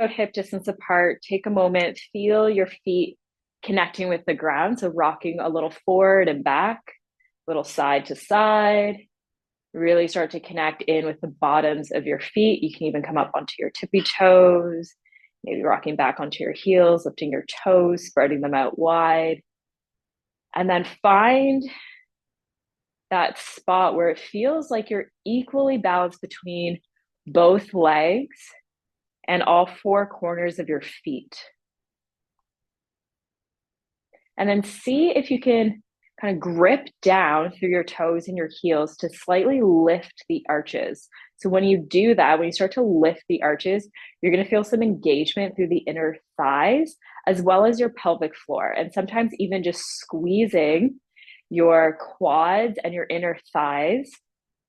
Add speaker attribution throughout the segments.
Speaker 1: about hip distance apart. Take a moment, feel your feet connecting with the ground. So rocking a little forward and back, a little side to side. Really start to connect in with the bottoms of your feet. You can even come up onto your tippy toes, maybe rocking back onto your heels, lifting your toes, spreading them out wide. And then find that spot where it feels like you're equally balanced between both legs and all four corners of your feet. And then see if you can kind of grip down through your toes and your heels to slightly lift the arches. So when you do that, when you start to lift the arches, you're going to feel some engagement through the inner thighs as well as your pelvic floor. And sometimes even just squeezing your quads and your inner thighs,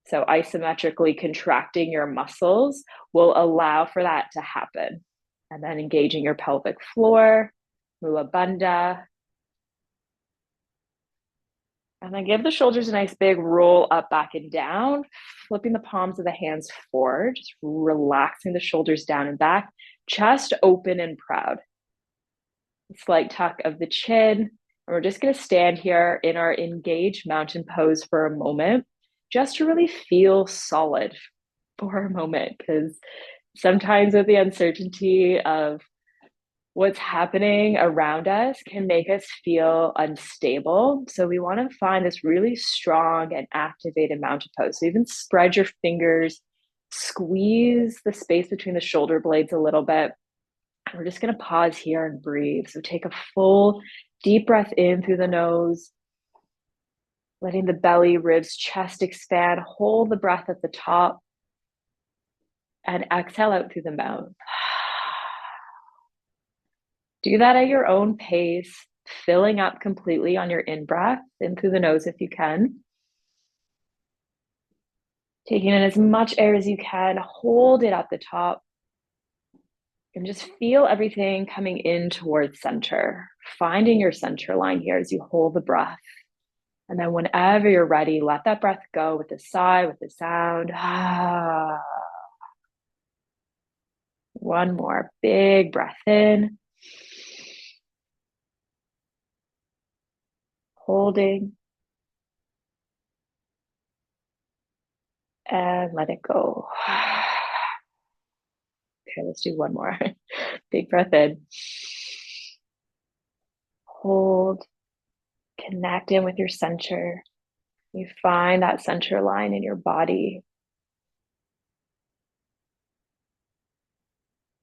Speaker 1: so isometrically contracting your muscles, will allow for that to happen. And then engaging your pelvic floor, Mula Bandha. And then give the shoulders a nice big roll up, back, and down, flipping the palms of the hands forward, just relaxing the shoulders down and back, chest open and proud. A slight tuck of the chin. And we're just going to stand here in our engaged mountain pose for a moment, just to really feel solid for a moment, because sometimes with the uncertainty of what's happening around us can make us feel unstable. So we want to find this really strong and activated mountain pose. So even spread your fingers, squeeze the space between the shoulder blades a little bit. And we're just going to pause here and breathe. So take a full deep breath in through the nose, letting the belly, ribs, chest expand. Hold the breath at the top and exhale out through the mouth. Do that at your own pace, filling up completely on your in-breath, in through the nose if you can. Taking in as much air as you can, hold it at the top. And just feel everything coming in towards center, finding your center line here as you hold the breath. And then whenever you're ready, let that breath go with a sigh, with a sound. One more big breath in. Holding. And let it go. Okay, let's do one more. Big breath in. Hold. Connect in with your center. You find that center line in your body.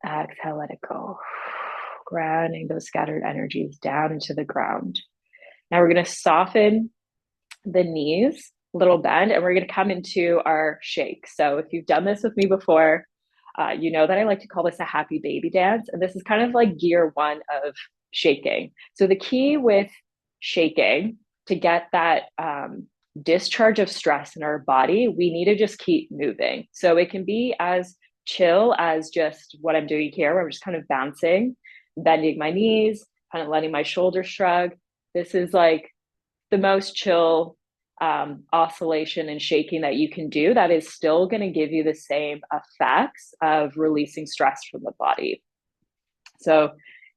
Speaker 1: Exhale, let it go. Grounding those scattered energies down into the ground. Now we're going to soften the knees, a little bend, and we're going to come into our shake. So if you've done this with me before, you know that I like to call this a happy baby dance. And this is kind of like gear one of shaking. So the key with shaking, to get that discharge of stress in our body, we need to just keep moving. So it can be as chill as just what I'm doing here, where I'm just kind of bouncing, bending my knees, kind of letting my shoulders shrug. This is like the most chill oscillation and shaking that you can do that is still going to give you the same effects of releasing stress from the body. So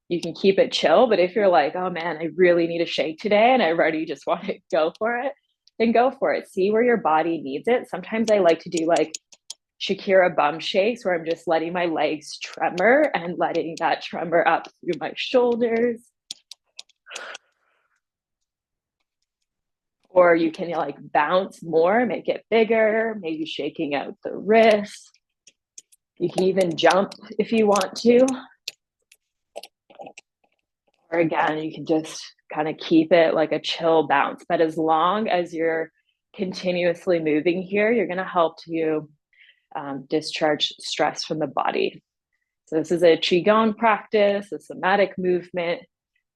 Speaker 1: you can keep it chill, but if you're like, oh man, I really need a shake today and I already just want to go for it, then go for it. See where your body needs it. Sometimes I like to do like Shakira bum shakes where I'm just letting my legs tremor and letting that tremor up through my shoulders. Or you can like bounce more, make it bigger, maybe shaking out the wrists. You can even jump if you want to. Or again, you can just kind of keep it like a chill bounce. But as long as you're continuously moving here, you're going to help you discharge stress from the body. So this is a Qigong practice, a somatic movement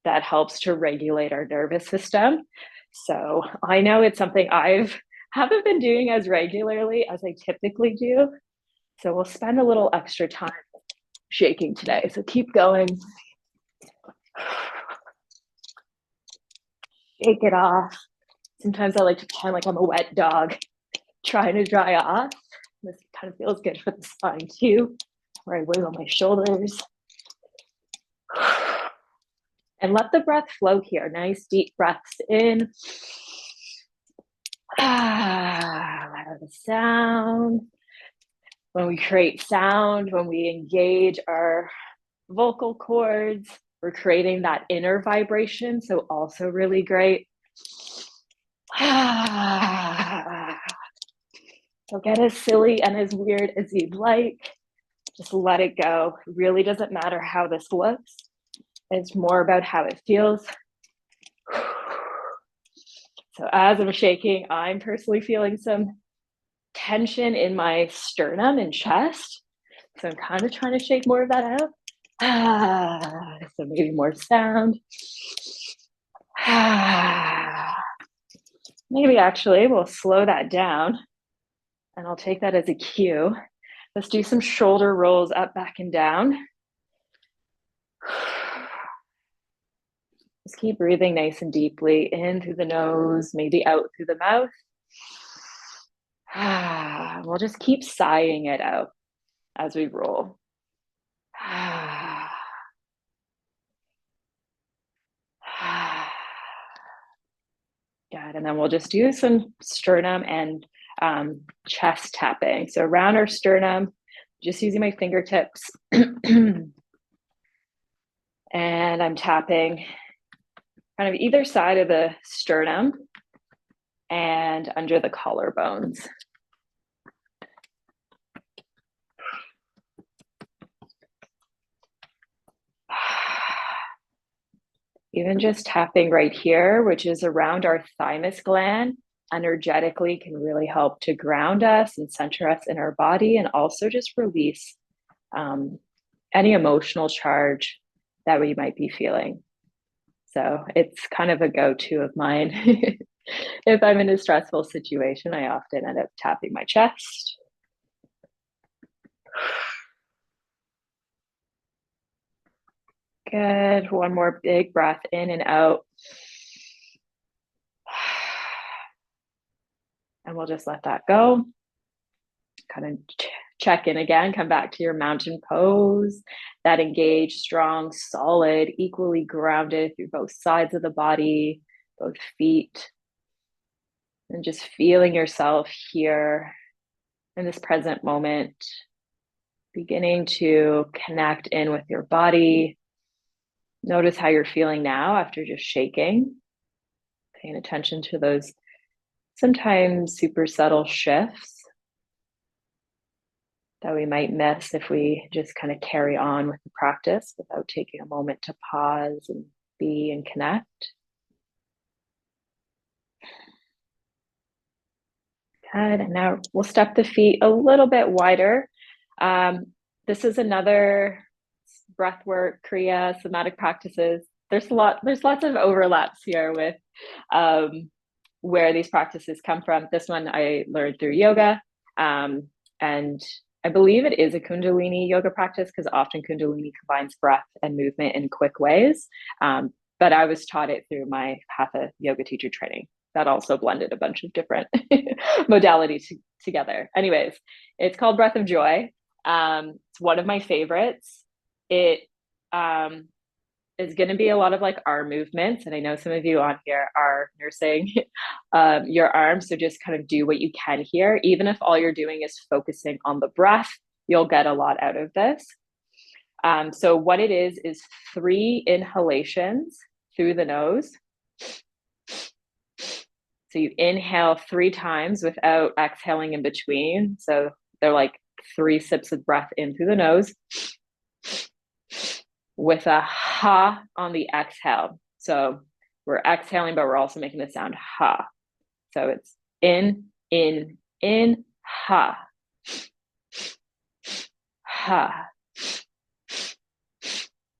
Speaker 1: that helps to regulate our nervous system. So I know it's something haven't been doing as regularly as I typically do. So we'll spend a little extra time shaking today. So keep going. Shake it off. Sometimes I like to pretend like I'm a wet dog trying to dry off. This kind of feels good for the spine too, where I wiggle my shoulders. And let the breath flow here. Nice deep breaths in. Let out the sound. When we create sound, when we engage our vocal cords, we're creating that inner vibration. So also really great. So get as silly and as weird as you'd like. Just let it go. It really doesn't matter how this looks. It's more about how it feels. So as I'm shaking, I'm personally feeling some tension in my sternum and chest. So I'm kind of trying to shake more of that out. So maybe more sound. Maybe actually we'll slow that down and I'll take that as a cue. Let's do some shoulder rolls up, back, and down. Just keep breathing nice and deeply in through the nose, maybe out through the mouth. We'll just keep sighing it out as we roll. Good. And then we'll just do some sternum and chest tapping. So around our sternum, just using my fingertips. And I'm tapping kind of either side of the sternum and under the collarbones. Even just tapping right here, which is around our thymus gland, energetically can really help to ground us and center us in our body, and also just release any emotional charge that we might be feeling. So it's kind of a go-to of mine. If I'm in a stressful situation, I often end up tapping my chest. Good. One more big breath in and out. And we'll just let that go. Kind of check in again, come back to your mountain pose, that engaged, strong, solid, equally grounded through both sides of the body, both feet. And just feeling yourself here in this present moment, beginning to connect in with your body. Notice how you're feeling now after just shaking, paying attention to those sometimes super subtle shifts that we might miss if we just kind of carry on with the practice without taking a moment to pause and be and connect. Good. And now we'll step the feet a little bit wider. This is another breath work, Kriya, somatic practices. There's lots of overlaps here with where these practices come from. This one I learned through yoga, and I believe it is a Kundalini yoga practice because often Kundalini combines breath and movement in quick ways. But I was taught it through my Hatha yoga teacher training. That also blended a bunch of different modalities together. Anyways, it's called Breath of Joy. It's one of my favorites. It is going to be a lot of like arm movements. And I know some of you on here are nursing your arms. So just kind of do what you can here. Even if all you're doing is focusing on the breath, you'll get a lot out of this. So what it is 3 inhalations through the nose. So you inhale 3 times without exhaling in between. So they're like 3 sips of breath in through the nose with a ha on the exhale. So we're exhaling, but we're also making the sound ha. So it's in, ha, ha,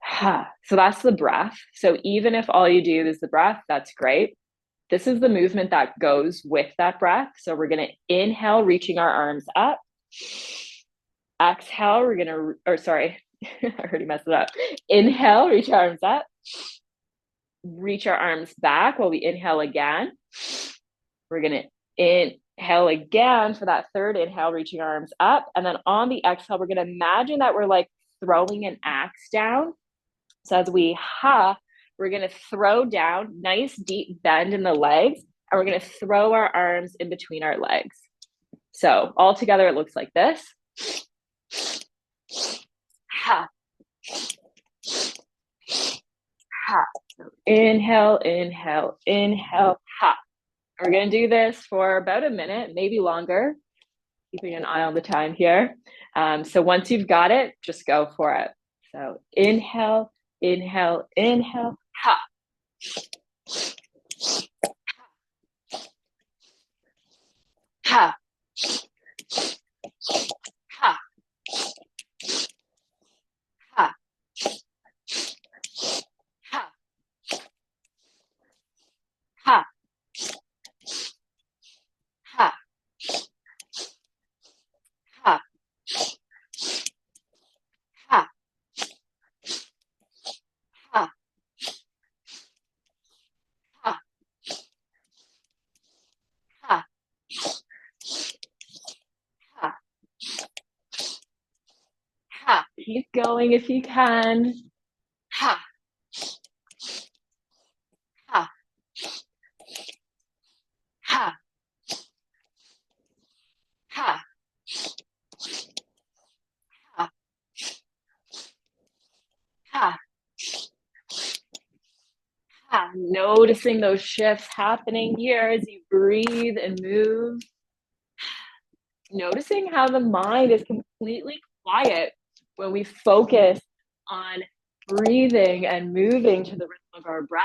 Speaker 1: ha. So that's the breath. So even if all you do is the breath, that's great. This is the movement that goes with that breath. So we're going to inhale, reaching our arms up. Exhale, we're going to, or sorry, I already messed it up. Inhale, reach our arms up. Reach our arms back while we inhale again. We're going to inhale again for that third inhale, reaching our arms up. And then on the exhale, we're going to imagine that we're like throwing an axe down. So as we ha, we're going to throw down, nice deep bend in the legs, and we're going to throw our arms in between our legs. So all together, it looks like this. Ha. Ha. So inhale, inhale, inhale, ha. We're going to do this for about a minute, maybe longer, keeping an eye on the time here. So once you've got it, just go for it. So inhale, inhale, inhale, ha. Ha. Ha. Ha. Ha. Ha. Ha. Ha. Ha. Ha. Ha. Ha. Ha. Ha. Keep going if you can. Ha. Ha. Ha. Ha. Ha. Ha. Ha. Noticing those shifts happening here as you breathe and move. Noticing how the mind is completely quiet when we focus on breathing and moving to the rhythm of our breath.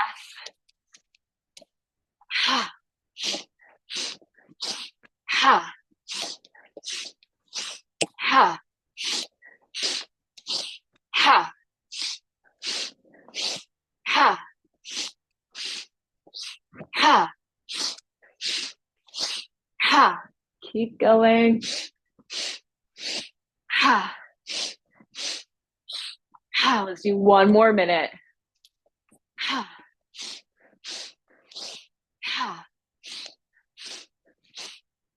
Speaker 1: Ha. Ha. Ha. Ha. Ha. Ha. Ha. Keep going. Ha. Ha. Let's do one more minute. Ha. Ha.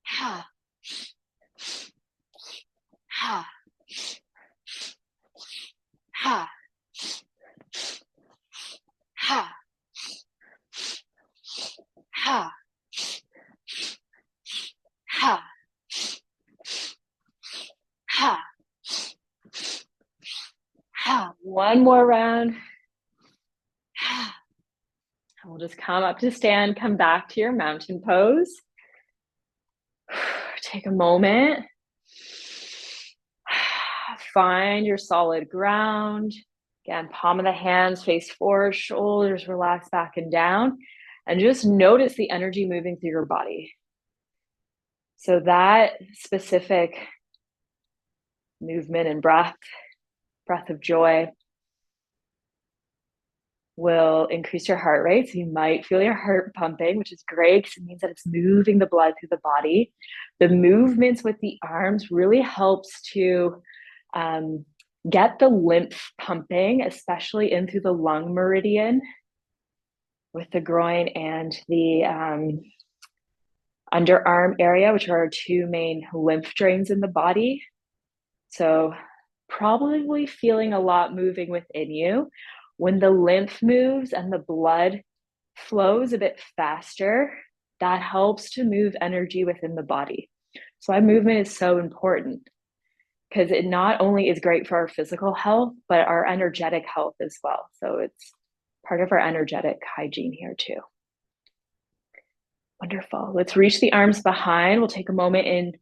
Speaker 1: Ha. Ha. Ha. Ha. Ha. Ha. Ha. Ha. One more round. Ha. And we'll just come up to stand, come back to your mountain pose. Take a moment. Find your solid ground. Again, palm of the hands face forward, shoulders relax back and down, and just notice the energy moving through your body. So that specific movement and breath of joy, will increase your heart rate. So you might feel your heart pumping, which is great because it means that it's moving the blood through the body. The movements with the arms really helps to get the lymph pumping, especially in through the lung meridian with the groin and the underarm area, which are our two main lymph drains in the body. So probably feeling a lot moving within you. When the lymph moves and the blood flows a bit faster, that helps to move energy within the body. So why movement is so important, because it not only is great for our physical health, but our energetic health as well. So it's part of our energetic hygiene here too. Wonderful. Let's reach the arms behind. We'll take a moment in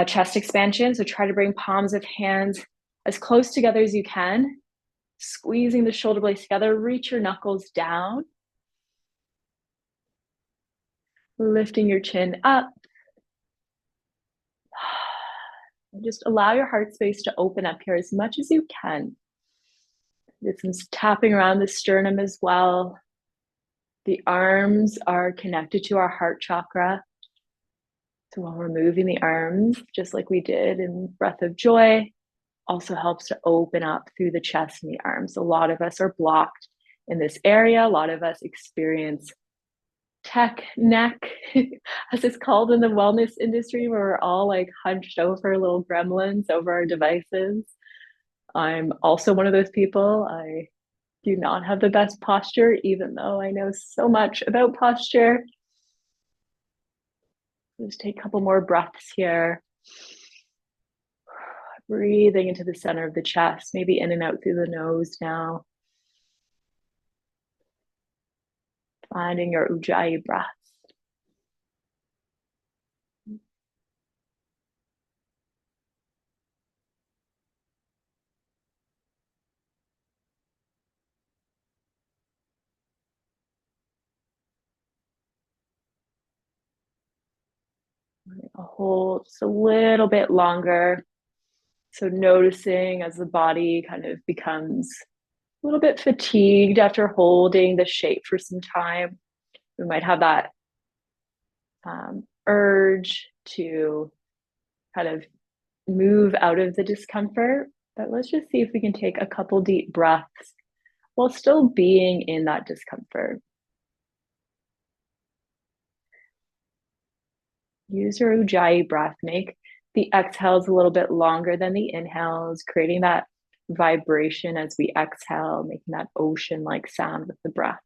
Speaker 1: chest expansion. So try to bring palms of hands as close together as you can. Squeezing the shoulder blades together, reach your knuckles down. Lifting your chin up. And just allow your heart space to open up here as much as you can. Get some tapping around the sternum as well. The arms are connected to our heart chakra. So while we're moving the arms, just like we did in Breath of Joy, also helps to open up through the chest and the arms. A lot of us are blocked in this area. A lot of us experience tech neck, as it's called in the wellness industry, where we're all like hunched over little gremlins over our devices. I'm also one of those people. I do not have the best posture, even though I know so much about posture. Just take a couple more breaths here. Breathing into the center of the chest, maybe in and out through the nose now. Finding your ujjayi breath. Hold just a little bit longer. So noticing as the body kind of becomes a little bit fatigued after holding the shape for some time, we might have that urge to kind of move out of the discomfort. But let's just see if we can take a couple deep breaths while still being in that discomfort. Use your ujjayi breath. Make the exhales a little bit longer than the inhales, creating that vibration as we exhale, making that ocean-like sound with the breath.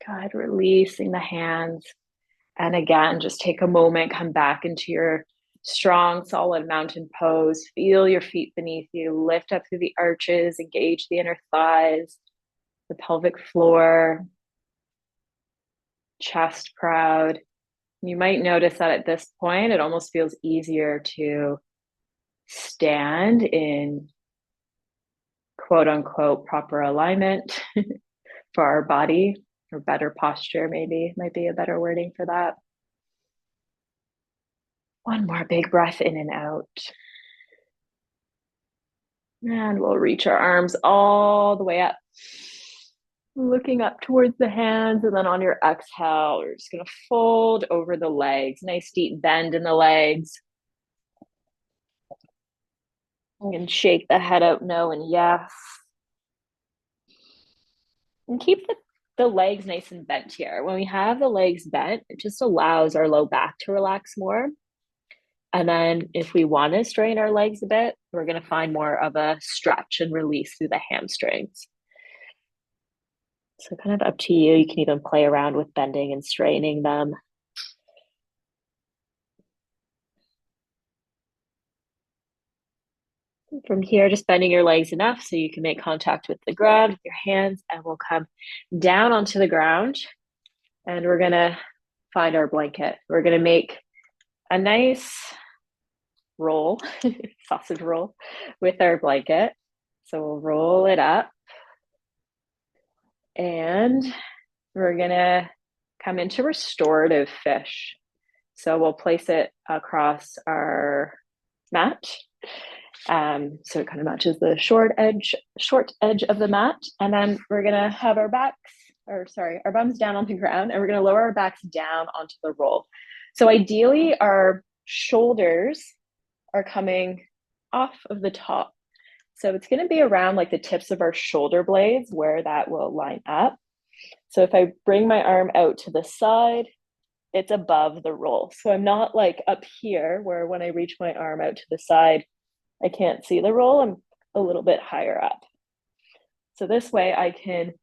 Speaker 1: Good, releasing the hands. And again, just take a moment, come back into your strong, solid mountain pose. Feel your feet beneath you. Lift up through the arches, engage the inner thighs, the pelvic floor, chest proud. You might notice that at this point, it almost feels easier to stand in quote unquote proper alignment for our body, or better posture, maybe might be a better wording for that. One more big breath in and out. And we'll reach our arms all the way up, looking up towards the hands. And then on your exhale, we're just going to fold over the legs. Nice deep bend in the legs. You can shake the head out no and yes. And keep the legs nice and bent here. When we have the legs bent, it just allows our low back to relax more. And then if we want to strain our legs a bit, we're going to find more of a stretch and release through the hamstrings. So kind of up to you. You can even play around with bending and straining them. From here, just bending your legs enough so you can make contact with the ground with your hands, and we'll come down onto the ground, and we're going to find our blanket. We're going to make a nice roll, sausage roll, with our blanket. So we'll roll it up, and we're going to come into restorative fish. So we'll place it across our mat. So it kind of matches the short edge of the mat. And then we're going to have our bums down on the ground, and we're going to lower our backs down onto the roll. So ideally, our shoulders are coming off of the top. So it's going to be around like the tips of our shoulder blades where that will line up. So if I bring my arm out to the side, it's above the roll. So I'm not like up here where when I reach my arm out to the side, I can't see the roll. I'm a little bit higher up. So this way I can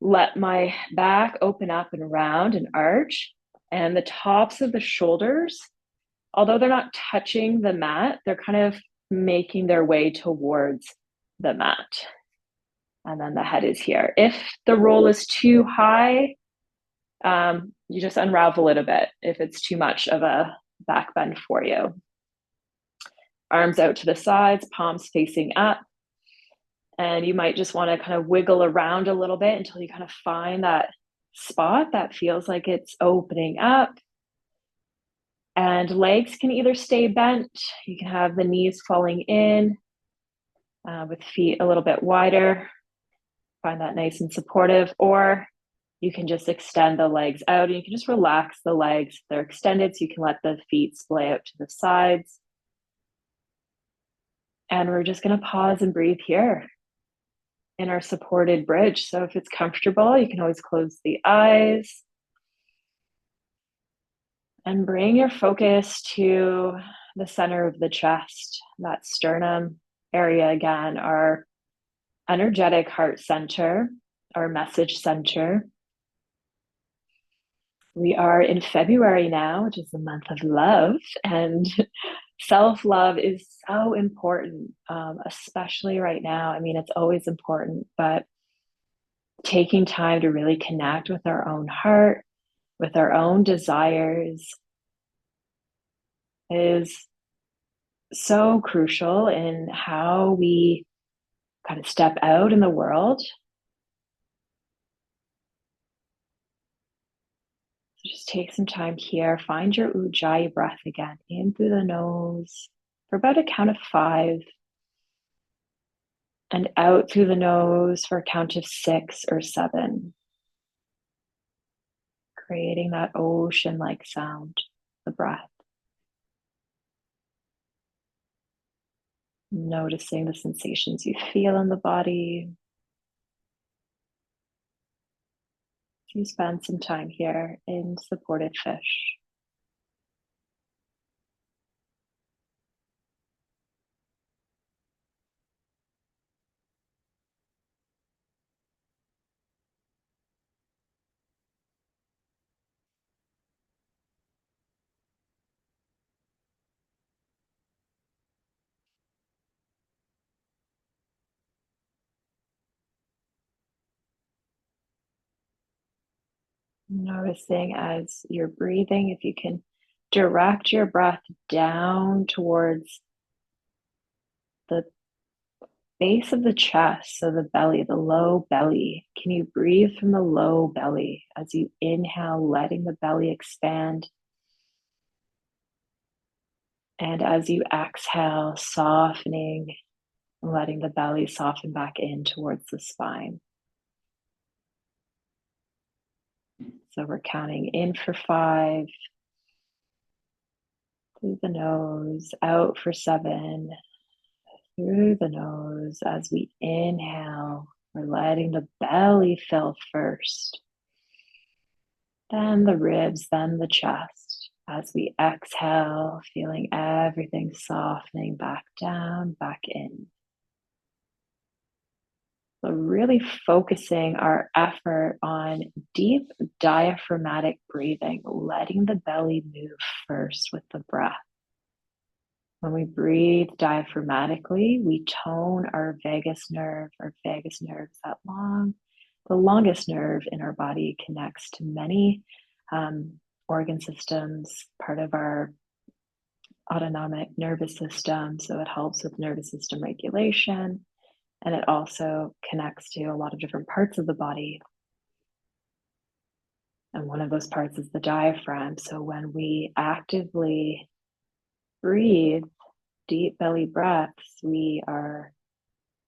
Speaker 1: let my back open up and round and arch, and the tops of the shoulders, although they're not touching the mat, they're kind of making their way towards the mat. And then the head is here. If the roll is too high, you just unravel it a bit if it's too much of a back bend for you. Arms out to the sides, palms facing up. And you might just want to kind of wiggle around a little bit until you kind of find that spot that feels like it's opening up. And legs can either stay bent, you can have the knees falling in with feet a little bit wider, find that nice and supportive, or you can just extend the legs out, and you can just relax the legs. They're extended, so you can let the feet splay out to the sides. And we're just going to pause and breathe here in our supported bridge. So if it's comfortable, you can always close the eyes. And bring your focus to the center of the chest, that sternum area again, our energetic heart center, our message center. We are in February now, which is the month of love, and self-love is so important, especially right now. I mean, it's always important, but taking time to really connect with our own heart, with our own desires, is so crucial in how we kind of step out in the world. So just take some time here. Find your ujjayi breath again, in through the nose for about a count of 5, and out through the nose for a count of 6 or 7, creating that ocean-like sound, the breath. Noticing the sensations you feel in the body. You spend some time here in supported fish. Noticing as you're breathing, if you can direct your breath down towards the base of the chest, so the belly, the low belly. Can you breathe from the low belly as you inhale, letting the belly expand? And as you exhale, softening, letting the belly soften back in towards the spine. So we're counting in for 5, through the nose, out for 7, through the nose. As we inhale, we're letting the belly fill first, then the ribs, then the chest. As we exhale, feeling everything softening back down, back in. So really focusing our effort on deep diaphragmatic breathing, letting the belly move first with the breath. When we breathe diaphragmatically, we tone our vagus nerve. Our vagus nerve is the longest nerve in our body, connects to many organ systems, part of our autonomic nervous system. So it helps with nervous system regulation. And it also connects to a lot of different parts of the body. And one of those parts is the diaphragm. So when we actively breathe deep belly breaths, we are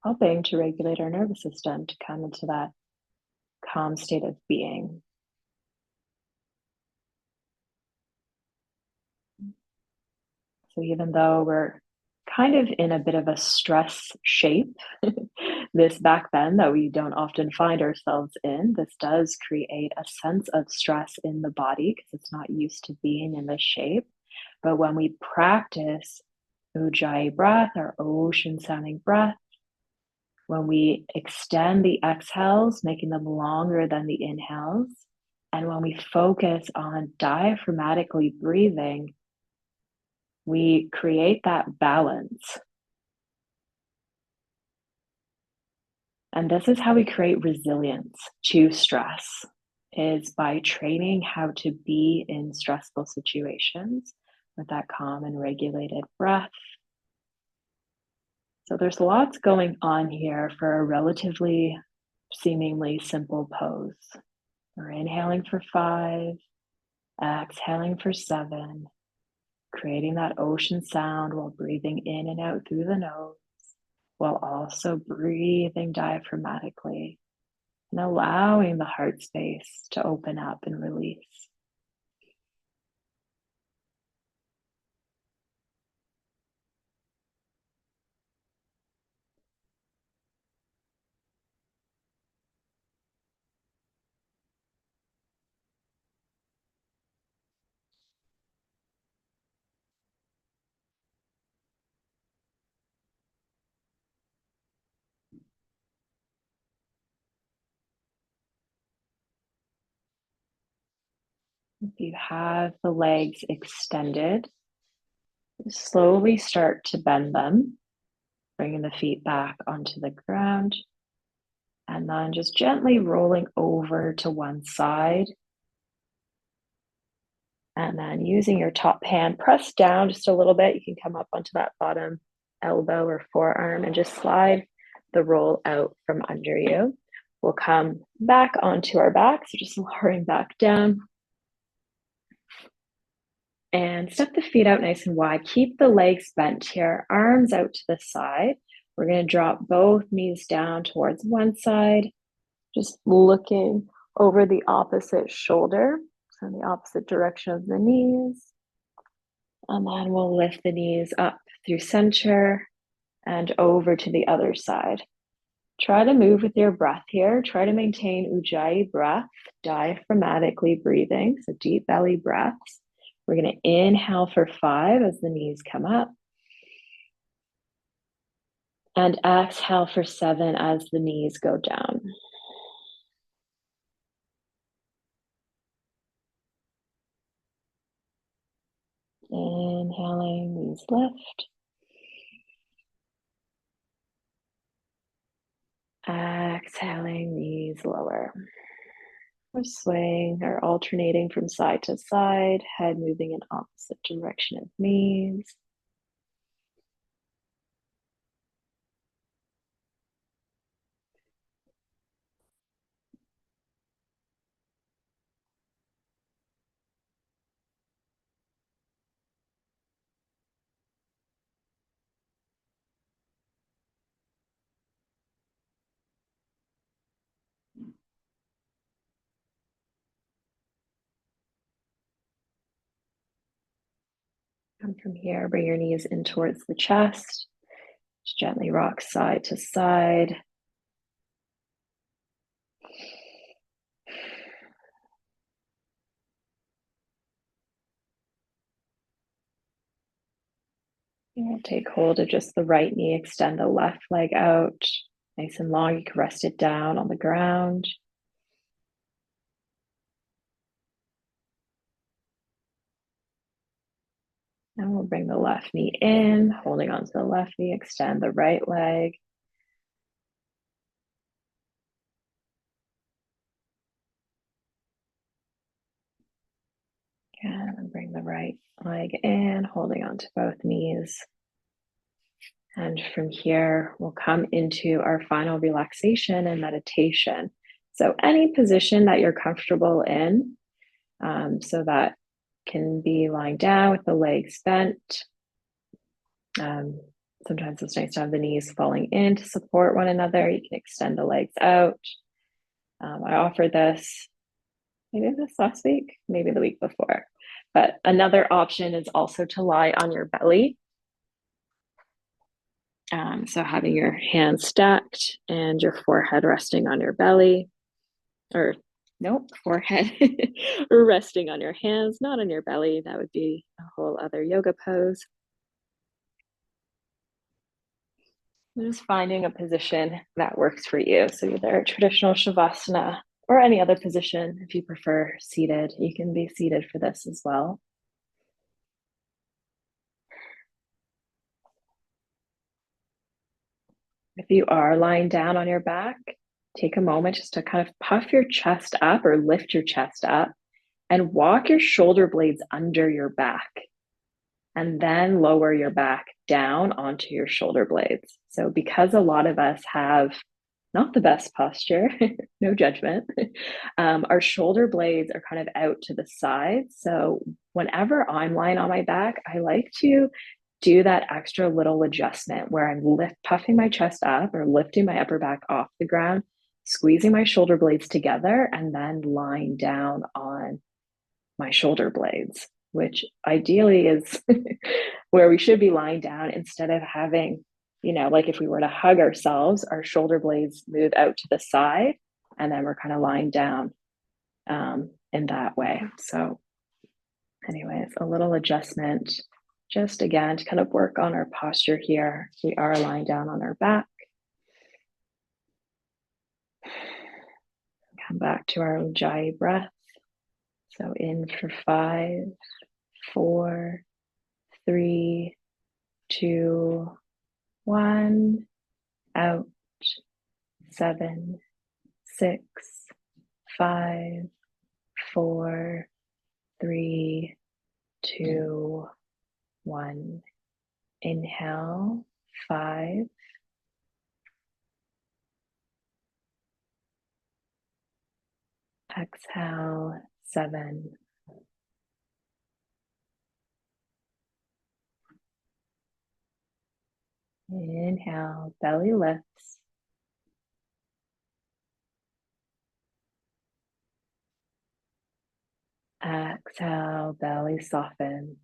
Speaker 1: helping to regulate our nervous system to come into that calm state of being. So even though we're kind of in a bit of a stress shape, this back bend that we don't often find ourselves in, this does create a sense of stress in the body because it's not used to being in this shape. But when we practice ujjayi breath, our ocean sounding breath, when we extend the exhales, making them longer than the inhales, and when we focus on diaphragmatically breathing, we create that balance. And this is how we create resilience to stress, is by training how to be in stressful situations with that calm and regulated breath. So there's lots going on here for a relatively seemingly simple pose. We're inhaling for 5, exhaling for 7, creating that ocean sound while breathing in and out through the nose, while also breathing diaphragmatically and allowing the heart space to open up and release. If you have the legs extended, slowly start to bend them, bringing the feet back onto the ground, and then just gently rolling over to one side. And then using your top hand, press down just a little bit. You can come up onto that bottom elbow or forearm and just slide the roll out from under you. We'll come back onto our back, so just lowering back down. And step the feet out nice and wide. Keep the legs bent here, arms out to the side. We're going to drop both knees down towards one side, just looking over the opposite shoulder, so in the opposite direction of the knees. And then we'll lift the knees up through center and over to the other side. Try to move with your breath here. Try to maintain ujjayi breath, diaphragmatically breathing, so deep belly breaths. We're going to inhale for 5 as the knees come up. And exhale for 7 as the knees go down. Inhaling, knees lift. Exhaling, knees lower. We're swaying or alternating from side to side, head moving in opposite direction of knees. Come from here, bring your knees in towards the chest. Just gently rock side to side. And take hold of just the right knee, extend the left leg out. Nice and long, you can rest it down on the ground. And we'll bring the left knee in, holding onto the left knee, extend the right leg. And bring the right leg in, holding onto both knees. And from here, we'll come into our final relaxation and meditation. So any position that you're comfortable in, so that can be lying down with the legs bent. Sometimes it's nice to have the knees falling in to support one another. You can extend the legs out. I offered this maybe this last week, maybe the week before. But another option is also to lie on your belly. So having your hands stacked and your forehead resting on your belly, or nope, forehead resting on your hands, not on your belly. That would be a whole other yoga pose. Just finding a position that works for you. So either traditional shavasana or any other position. If you prefer seated, you can be seated for this as well. If you are lying down on your back, take a moment just to kind of puff your chest up or lift your chest up and walk your shoulder blades under your back. And then lower your back down onto your shoulder blades. So because a lot of us have not the best posture, no judgment, our shoulder blades are kind of out to the side. So whenever I'm lying on my back, I like to do that extra little adjustment where I'm puffing my chest up or lifting my upper back off the ground, squeezing my shoulder blades together, and then lying down on my shoulder blades, which ideally is where we should be lying down instead of having, like if we were to hug ourselves, our shoulder blades move out to the side and then we're kind of lying down in that way. So anyways, a little adjustment just again to kind of work on our posture here. We are lying down on our back. Come back to our ujjayi breath. So in for 5, 4, 3, 2, 1. Out. 7, 6, 5, 4, 3, 2, 1. Inhale, 5. Exhale, 7. Inhale, belly lifts. Exhale, belly softens.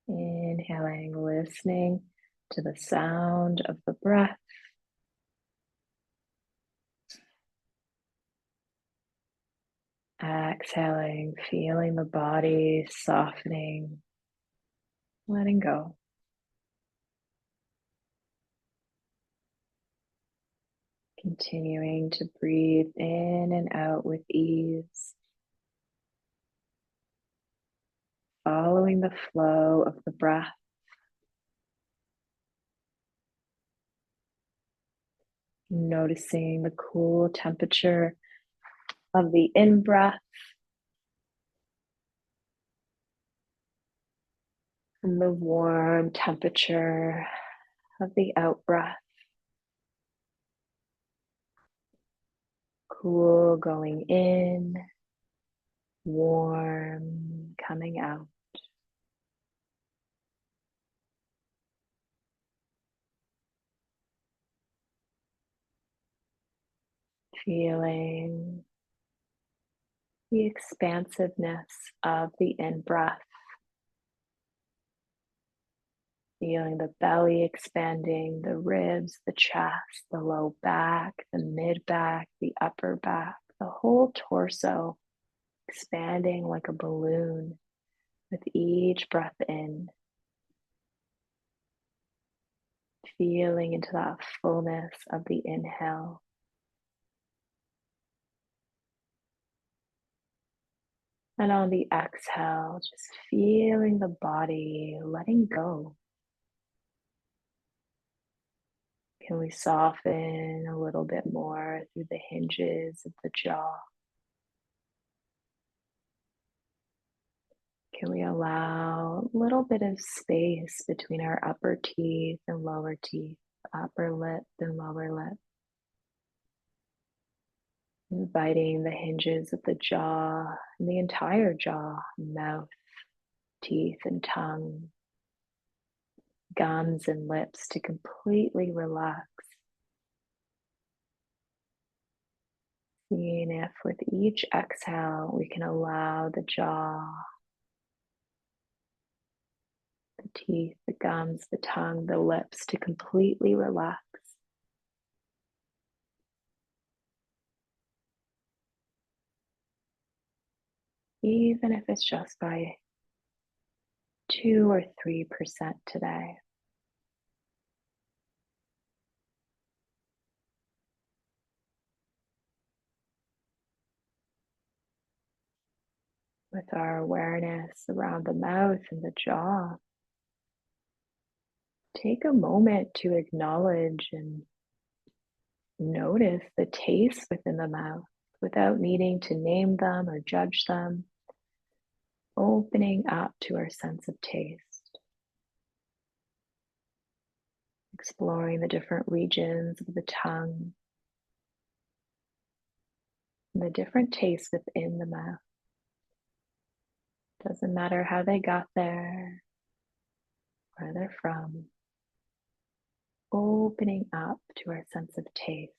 Speaker 1: Inhaling, listening to the sound of the breath. Exhaling, feeling the body softening, letting go. Continuing to breathe in and out with ease. Following the flow of the breath. Noticing the cool temperature of the in-breath and the warm temperature of the out-breath. Cool going in, warm coming out. Feeling the expansiveness of the in-breath. Feeling the belly expanding, the ribs, the chest, the low back, the mid back, the upper back, the whole torso expanding like a balloon with each breath in. Feeling into that fullness of the inhale. And on the exhale, just feeling the body letting go. Can we soften a little bit more through the hinges of the jaw? Can we allow a little bit of space between our upper teeth and lower teeth, upper lip and lower lip? Inviting the hinges of the jaw and the entire jaw, mouth, teeth and tongue, gums and lips to completely relax. Seeing if with each exhale we can allow the jaw, the teeth, the gums, the tongue, the lips to completely relax. Even if it's just by 2 or 3% today. With our awareness around the mouth and the jaw, take a moment to acknowledge and notice the tastes within the mouth without needing to name them or judge them, opening up to our sense of taste, exploring the different regions of the tongue, and the different tastes within the mouth. Doesn't matter how they got there, where they're from. Opening up to our sense of taste.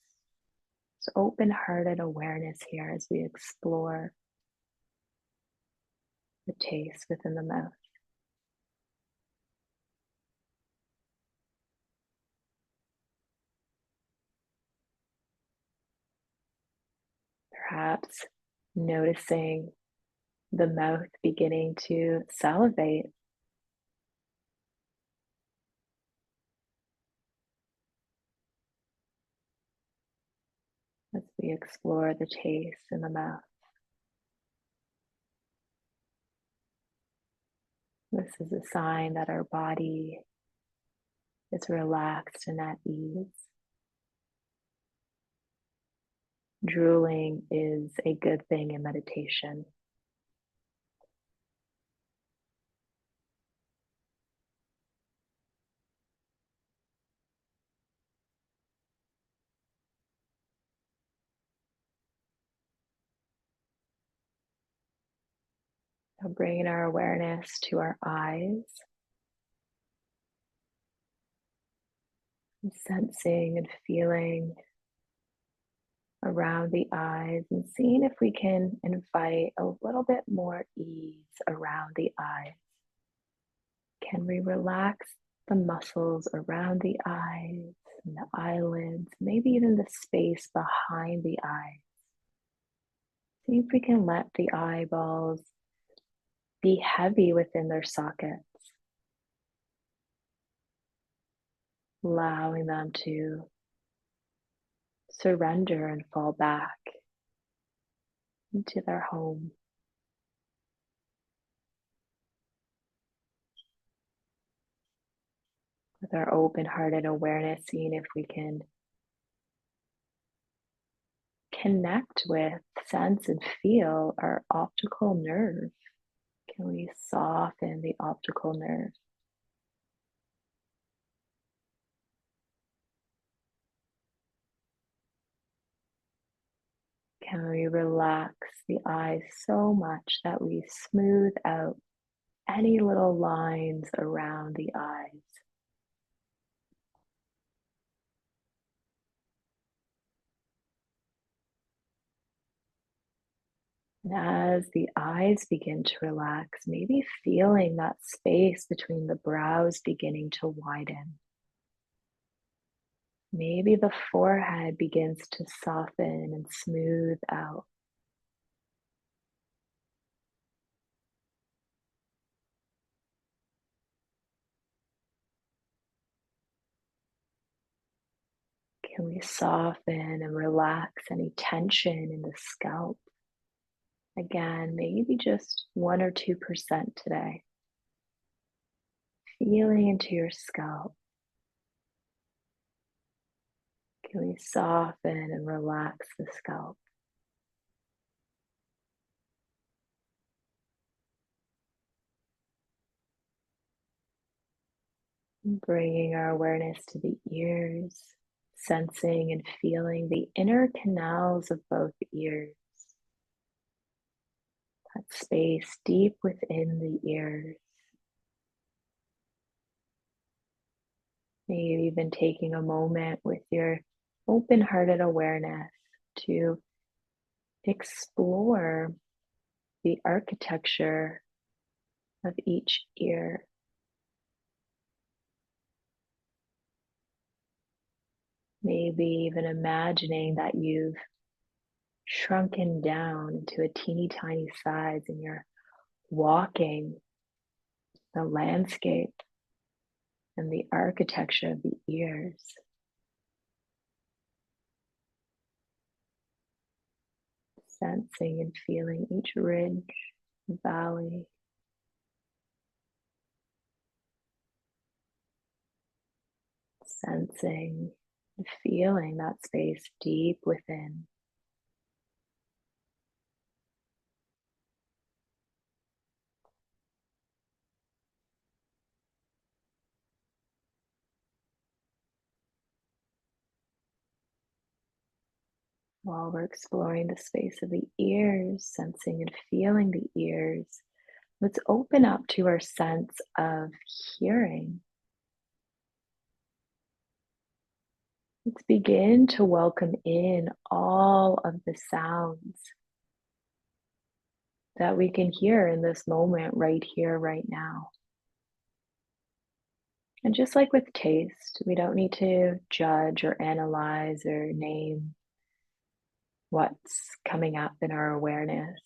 Speaker 1: So open-hearted awareness here as we explore the taste within the mouth. Perhaps noticing the mouth beginning to salivate. We explore the taste in the mouth. This is a sign that our body is relaxed and at ease. Drooling is a good thing in meditation. So bringing our awareness to our eyes, and sensing and feeling around the eyes and seeing if we can invite a little bit more ease around the eyes. Can we relax the muscles around the eyes and the eyelids, maybe even the space behind the eyes? See if we can let the eyeballs be heavy within their sockets, allowing them to surrender and fall back into their home. With our open-hearted awareness, seeing if we can connect with, sense, and feel our optical nerve. Can we soften the optical nerve? Can we relax the eyes so much that we smooth out any little lines around the eyes? And as the eyes begin to relax, maybe feeling that space between the brows beginning to widen. Maybe the forehead begins to soften and smooth out. Can we soften and relax any tension in the scalp? Again, maybe just 1 or 2% today. Feeling into your scalp. Can we soften and relax the scalp? Bringing our awareness to the ears, sensing and feeling the inner canals of both ears. That space deep within the ears. Maybe even taking a moment with your open-hearted awareness to explore the architecture of each ear. Maybe even imagining that you've shrunken down into a teeny tiny size and you're walking the landscape and the architecture of the ears. Sensing and feeling each ridge, valley. Sensing and feeling that space deep within. While we're exploring the space of the ears, sensing and feeling the ears, let's open up to our sense of hearing. Let's begin to welcome in all of the sounds that we can hear in this moment, right here, right now. And just like with taste, we don't need to judge or analyze or name what's coming up in our awareness.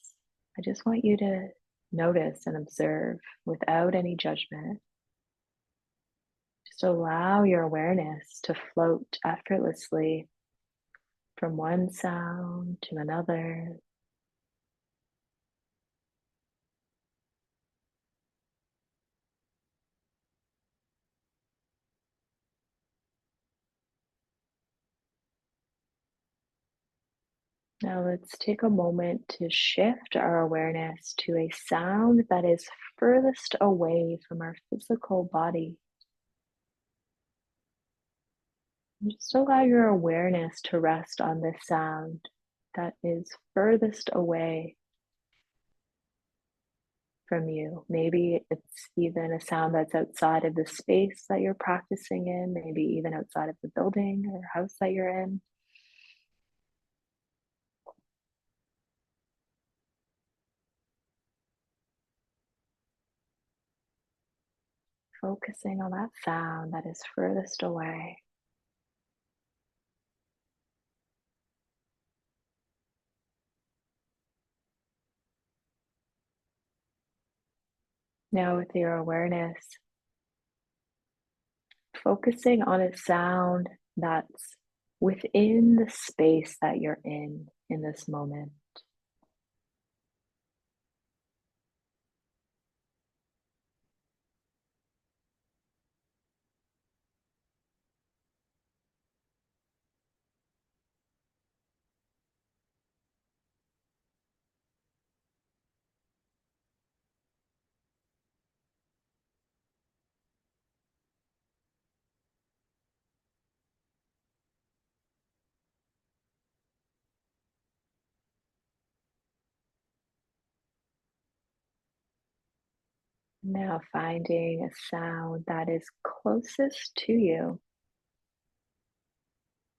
Speaker 1: I just want you to notice and observe without any judgment. Just allow your awareness to float effortlessly from one sound to another. Now let's take a moment to shift our awareness to a sound that is furthest away from our physical body. And just allow your awareness to rest on this sound that is furthest away from you. Maybe it's even a sound that's outside of the space that you're practicing in, maybe even outside of the building or house that you're in. Focusing on that sound that is furthest away. Now, with your awareness, focusing on a sound that's within the space that you're in this moment. Now, finding a sound that is closest to you,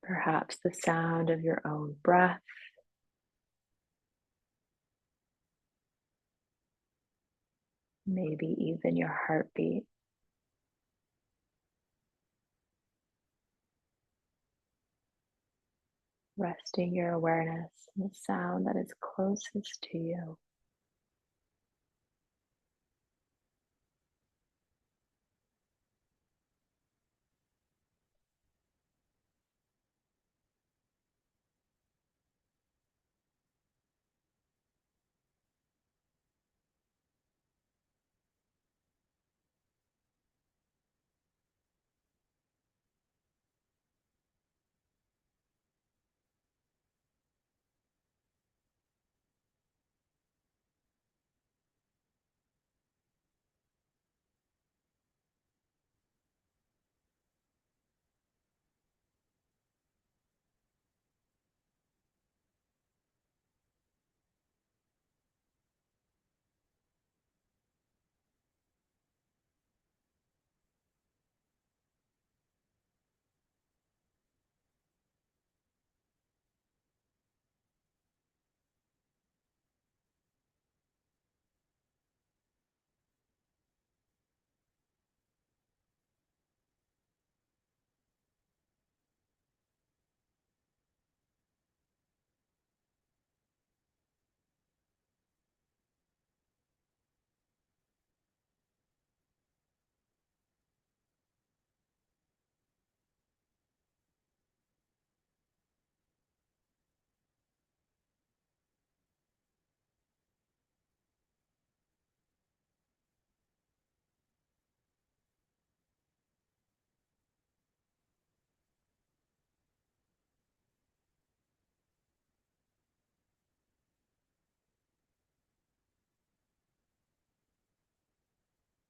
Speaker 1: perhaps the sound of your own breath, maybe even your heartbeat. Resting your awareness on the sound that is closest to you.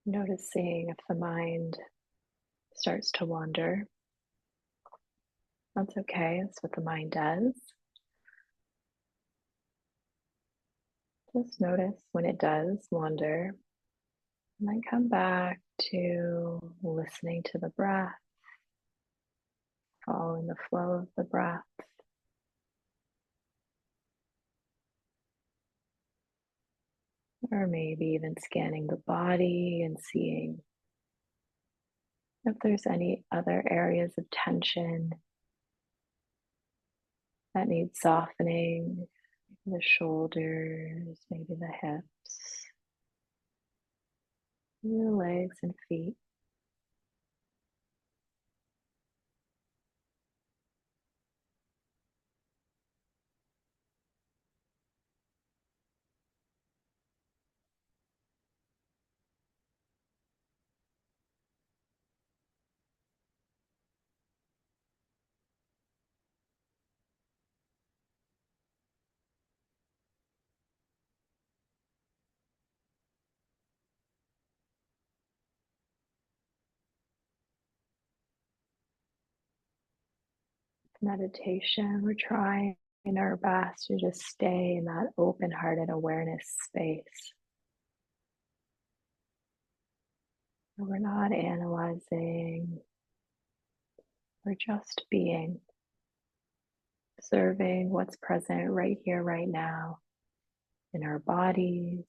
Speaker 1: Noticing if the mind starts to wander. That's okay, that's what the mind does. Just notice when it does wander, and then come back to listening to the breath, following the flow of the breath. Or maybe even scanning the body and seeing if there's any other areas of tension that need softening, the shoulders, maybe the hips, the legs and feet. meditation, we're trying our best to just stay in that open-hearted awareness space. We're not analyzing, we're just being, observing what's present right here, right now, in our bodies,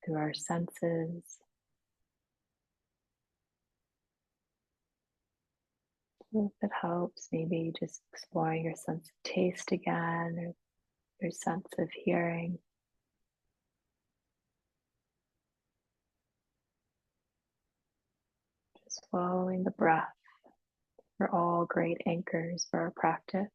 Speaker 1: through our senses. If it helps, maybe just exploring your sense of taste again, or your sense of hearing. Just following the breath. Are all great anchors for our practice.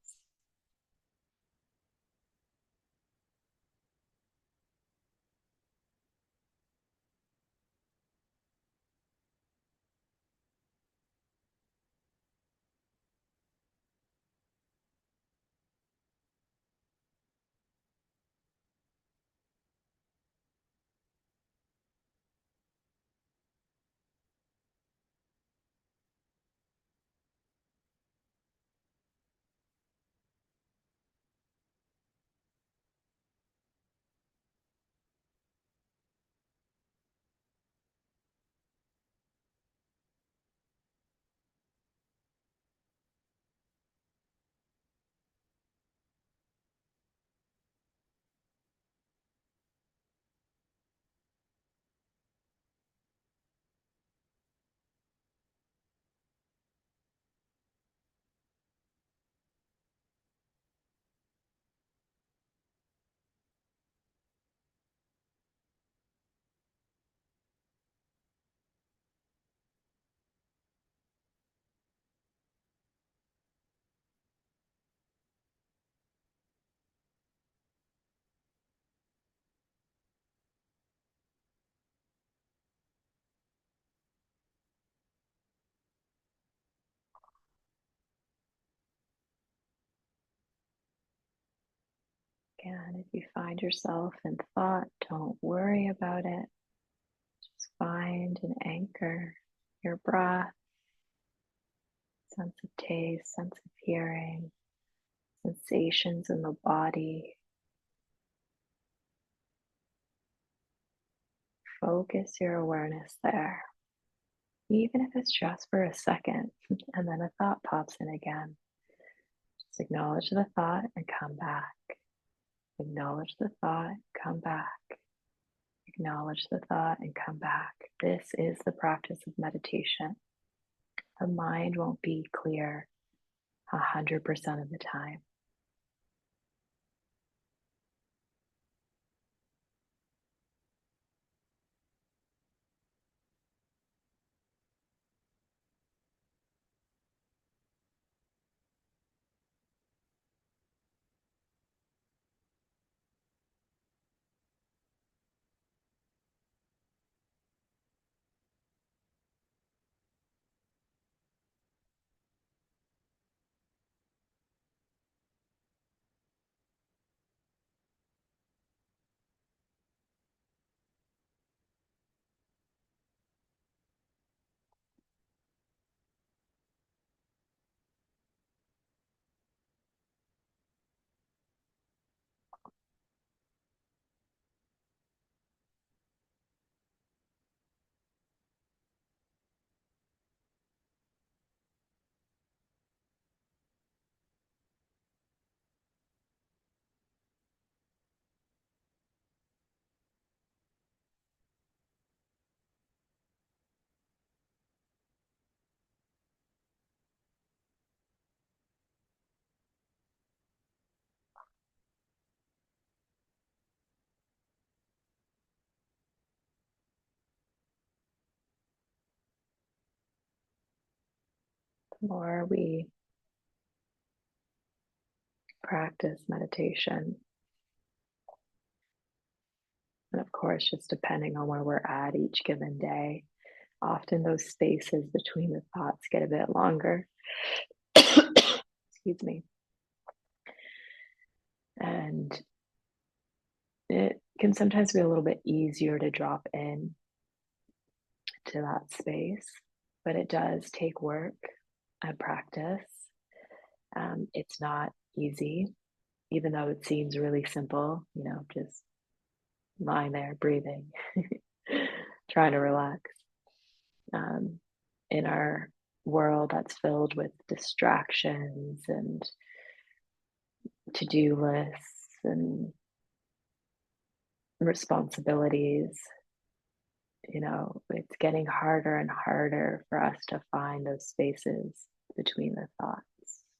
Speaker 1: Again, if you find yourself in thought, don't worry about it. Just find an anchor, your breath, sense of taste, sense of hearing, sensations in the body. Focus your awareness there, even if it's just for a second, and then a thought pops in again. Just acknowledge the thought and come back. Acknowledge the thought, come back. Acknowledge the thought and come back. This is the practice of meditation. The mind won't be clear 100% of the time. The more we practice meditation, and of course, just depending on where we're at each given day, often those spaces between the thoughts get a bit longer. Excuse me. And it can sometimes be a little bit easier to drop in to that space, but it does take work and practice. It's not easy, even though it seems really simple, just lying there, breathing, trying to relax. Um, in our world that's filled with distractions and to-do lists and responsibilities, it's getting harder and harder for us to find those spaces between the thoughts,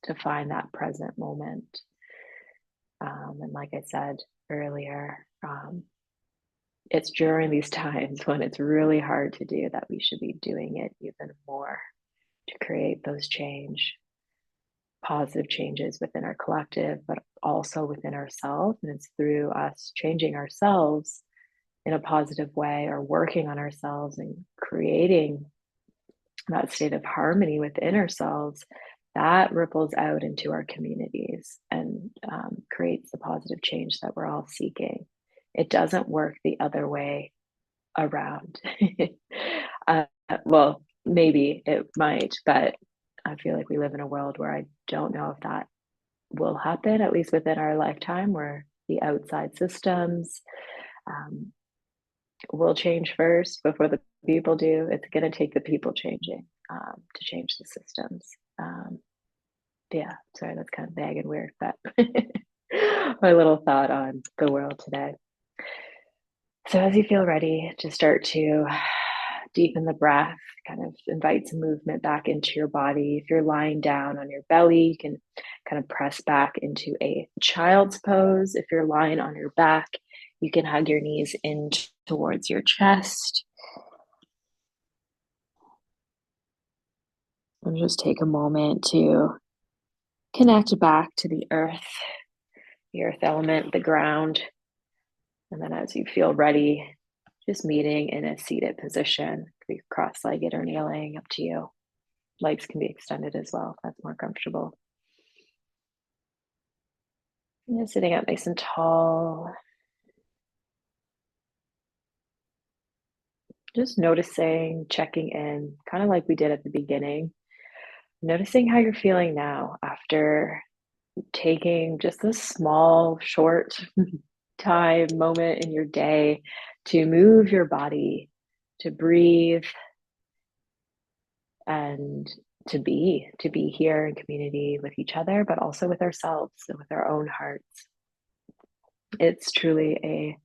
Speaker 1: to find that present moment. And like I said earlier, it's during these times when it's really hard to do that we should be doing it even more to create those positive changes within our collective, but also within ourselves. And it's through us changing ourselves in a positive way or working on ourselves and creating that state of harmony within ourselves that ripples out into our communities and creates the positive change that we're all seeking. It doesn't work the other way around. uh, well, maybe it might, but I feel like we live in a world where I don't know if that will happen, at least within our lifetime, where the outside systems will change first before the people do. It's going to take the people changing to change the systems. Yeah, sorry, that's kind of vague and weird, but my little thought on the world today. So as you feel ready to start to deepen the breath, kind of invite some movement back into your body. If you're lying down on your belly, you can kind of press back into a child's pose. If you're lying on your back, you can hug your knees in towards your chest. And just take a moment to connect back to the earth element, the ground. And then as you feel ready, just meeting in a seated position, could be cross-legged or kneeling, up to you. Legs can be extended as well if that's more comfortable. And just sitting up nice and tall. Just noticing, checking in, kind of like we did at the beginning. Noticing how you're feeling now after taking just a small, short time moment in your day to move your body, to breathe, and to be here in community with each other, but also with ourselves and with our own hearts. It's truly a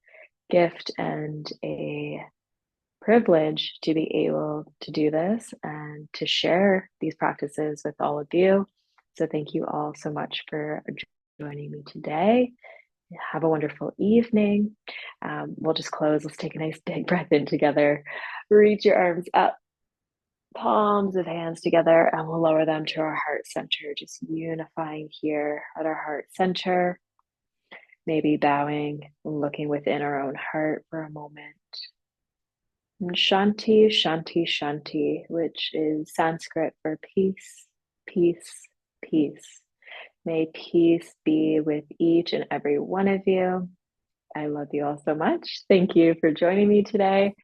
Speaker 1: gift and a privilege to be able to do this and to share these practices with all of you. So thank you all so much for joining me today. Have a wonderful evening. We'll just close. Let's take a nice big breath in together. Reach your arms up, palms of hands together, and we'll lower them to our heart center, just unifying here at our heart center. Maybe bowing, looking within our own heart for a moment. And Shanti, Shanti, Shanti, which is Sanskrit for peace, peace, peace. May peace be with each and every one of you. I love you all so much. Thank you for joining me today.